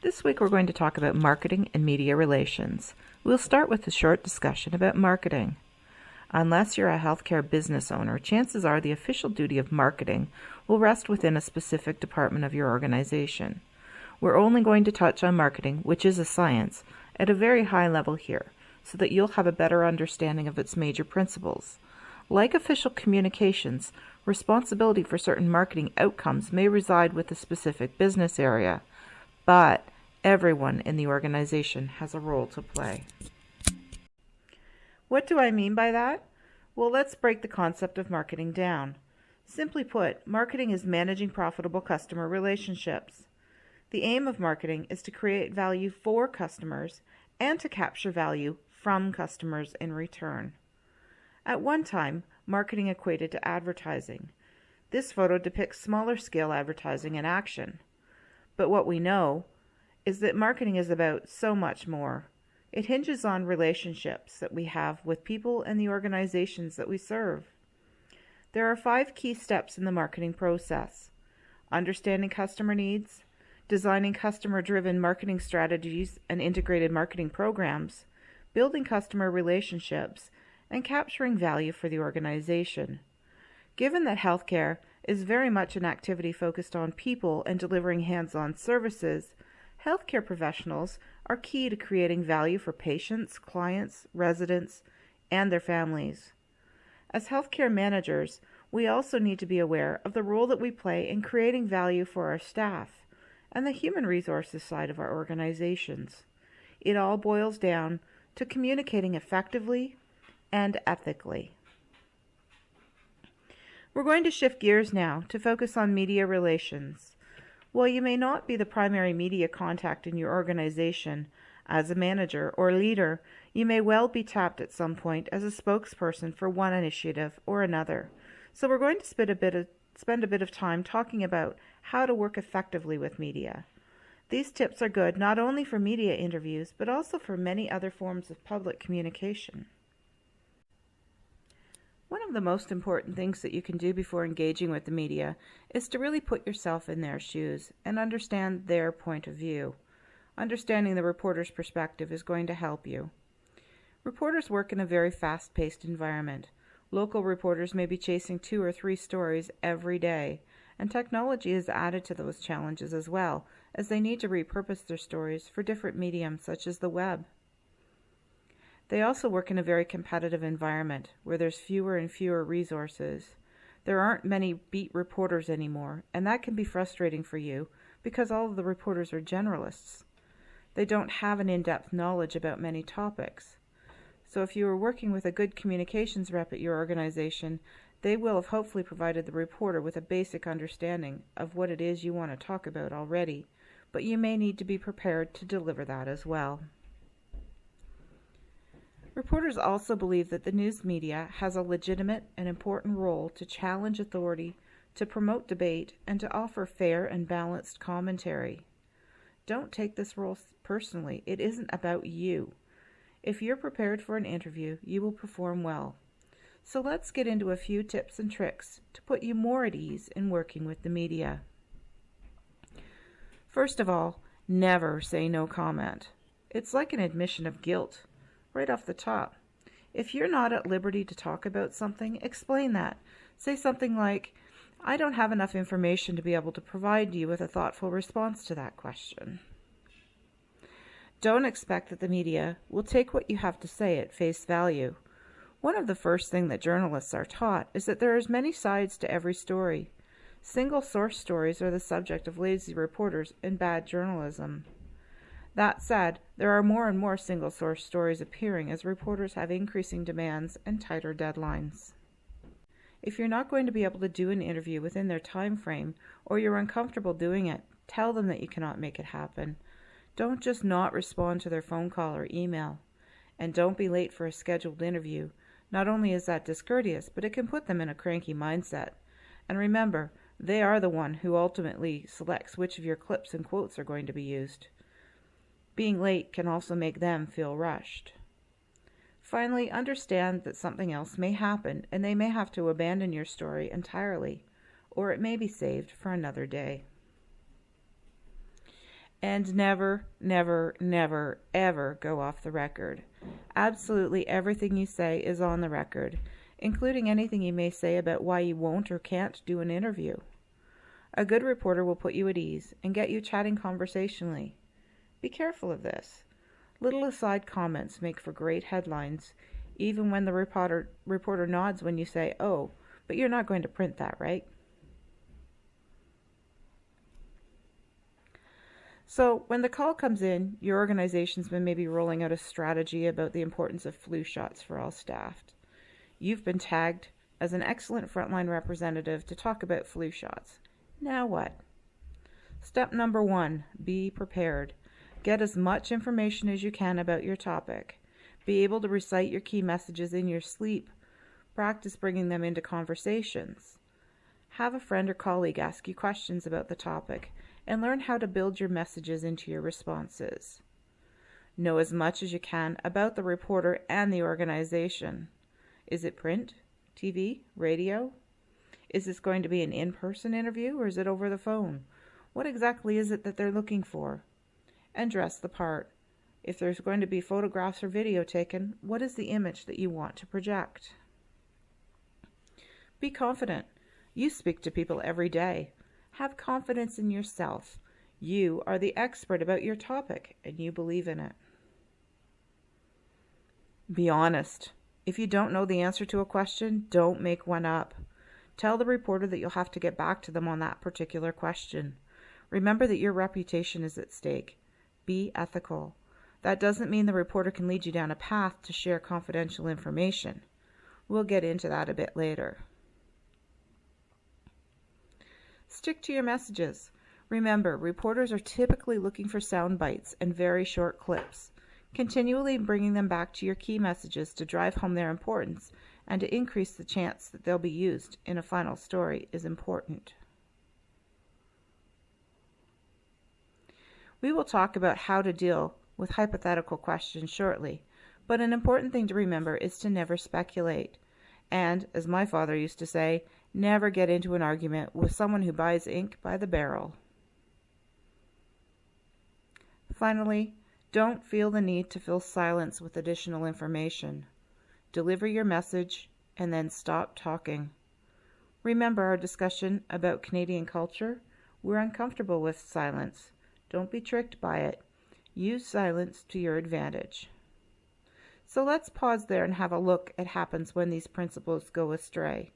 This week we're going to talk about marketing and media relations. We'll start with a short discussion about marketing. Unless you're a healthcare business owner, chances are the official duty of marketing will rest within a specific department of your organization. We're only going to touch on marketing, which is a science, at a very high level here, so that you'll have a better understanding of its major principles. Like official communications, responsibility for certain marketing outcomes may reside with a specific business area, but everyone in the organization has a role to play. What do I mean by that? Well, let's break the concept of marketing down. Simply put, marketing is managing profitable customer relationships. The aim of marketing is to create value for customers and to capture value from customers in return. At one time, marketing equated to advertising. This photo depicts smaller scale advertising in action. But what we know is that marketing is about so much more. It hinges on relationships that we have with people and the organizations that we serve. There are 5 key steps in the marketing process: understanding customer needs, designing customer-driven marketing strategies and integrated marketing programs, building customer relationships, and capturing value for the organization. Given that healthcare is very much an activity focused on people and delivering hands-on services, healthcare professionals are key to creating value for patients, clients, residents, and their families. As healthcare managers, we also need to be aware of the role that we play in creating value for our staff and the human resources side of our organizations. It all boils down to communicating effectively and ethically. We're going to shift gears now to focus on media relations. While you may not be the primary media contact in your organization, as a manager or leader, you may well be tapped at some point as a spokesperson for one initiative or another. So we're going to spend a bit of time talking about how to work effectively with media. These tips are good not only for media interviews, but also for many other forms of public communication. One of the most important things that you can do before engaging with the media is to really put yourself in their shoes and understand their point of view. Understanding the reporter's perspective is going to help you. Reporters work in a very fast-paced environment. Local reporters may be chasing 2 or 3 stories every day, and technology is added to those challenges as well, as they need to repurpose their stories for different mediums such as the web. They also work in a very competitive environment where there's fewer and fewer resources. There aren't many beat reporters anymore, and that can be frustrating for you because all of the reporters are generalists. They don't have an in-depth knowledge about many topics. So if you are working with a good communications rep at your organization, they will have hopefully provided the reporter with a basic understanding of what it is you want to talk about already, but you may need to be prepared to deliver that as well. Reporters also believe that the news media has a legitimate and important role to challenge authority, to promote debate, and to offer fair and balanced commentary. Don't take this role personally. It isn't about you. If you're prepared for an interview, you will perform well. So let's get into a few tips and tricks to put you more at ease in working with the media. First of all, never say no comment. It's like an admission of guilt. Right off the top. If you're not at liberty to talk about something, explain that. Say something like, I don't have enough information to be able to provide you with a thoughtful response to that question. Don't expect that the media will take what you have to say at face value. One of the first things that journalists are taught is that there are many sides to every story. Single source stories are the subject of lazy reporters and bad journalism. That said, there are more and more single-source stories appearing as reporters have increasing demands and tighter deadlines. If you're not going to be able to do an interview within their time frame, or you're uncomfortable doing it, tell them that you cannot make it happen. Don't just not respond to their phone call or email. And don't be late for a scheduled interview. Not only is that discourteous, but it can put them in a cranky mindset. And remember, they are the one who ultimately selects which of your clips and quotes are going to be used. Being late can also make them feel rushed. Finally, understand that something else may happen and they may have to abandon your story entirely, or it may be saved for another day. And never, never, never, ever go off the record. Absolutely everything you say is on the record, including anything you may say about why you won't or can't do an interview. A good reporter will put you at ease and get you chatting conversationally. Be careful of this. Little aside comments make for great headlines, even when the reporter nods when you say, "Oh, but you're not going to print that, right?" So when the call comes in, your organization's been maybe rolling out a strategy about the importance of flu shots for all staff. You've been tagged as an excellent frontline representative to talk about flu shots. Now what? Step number 1, be prepared. Get as much information as you can about your topic. Be able to recite your key messages in your sleep. Practice bringing them into conversations. Have a friend or colleague ask you questions about the topic and learn how to build your messages into your responses. Know as much as you can about the reporter and the organization. Is it print, TV, radio? Is this going to be an in-person interview or is it over the phone? What exactly is it that they're looking for? And dress the part. If there's going to be photographs or video taken, what is the image that you want to project? Be confident. You speak to people every day. Have confidence in yourself. You are the expert about your topic and you believe in it. Be honest. If you don't know the answer to a question, don't make one up. Tell the reporter that you'll have to get back to them on that particular question. Remember that your reputation is at stake. Be ethical. That doesn't mean the reporter can lead you down a path to share confidential information. We'll get into that a bit later. Stick to your messages. Remember, reporters are typically looking for sound bites and very short clips. Continually bringing them back to your key messages to drive home their importance and to increase the chance that they'll be used in a final story is important. We will talk about how to deal with hypothetical questions shortly, but an important thing to remember is to never speculate. And, as my father used to say, never get into an argument with someone who buys ink by the barrel. Finally, don't feel the need to fill silence with additional information. Deliver your message and then stop talking. Remember our discussion about Canadian culture? We're uncomfortable with silence. Don't be tricked by it. Use silence to your advantage. So let's pause there and have a look at what happens when these principles go astray.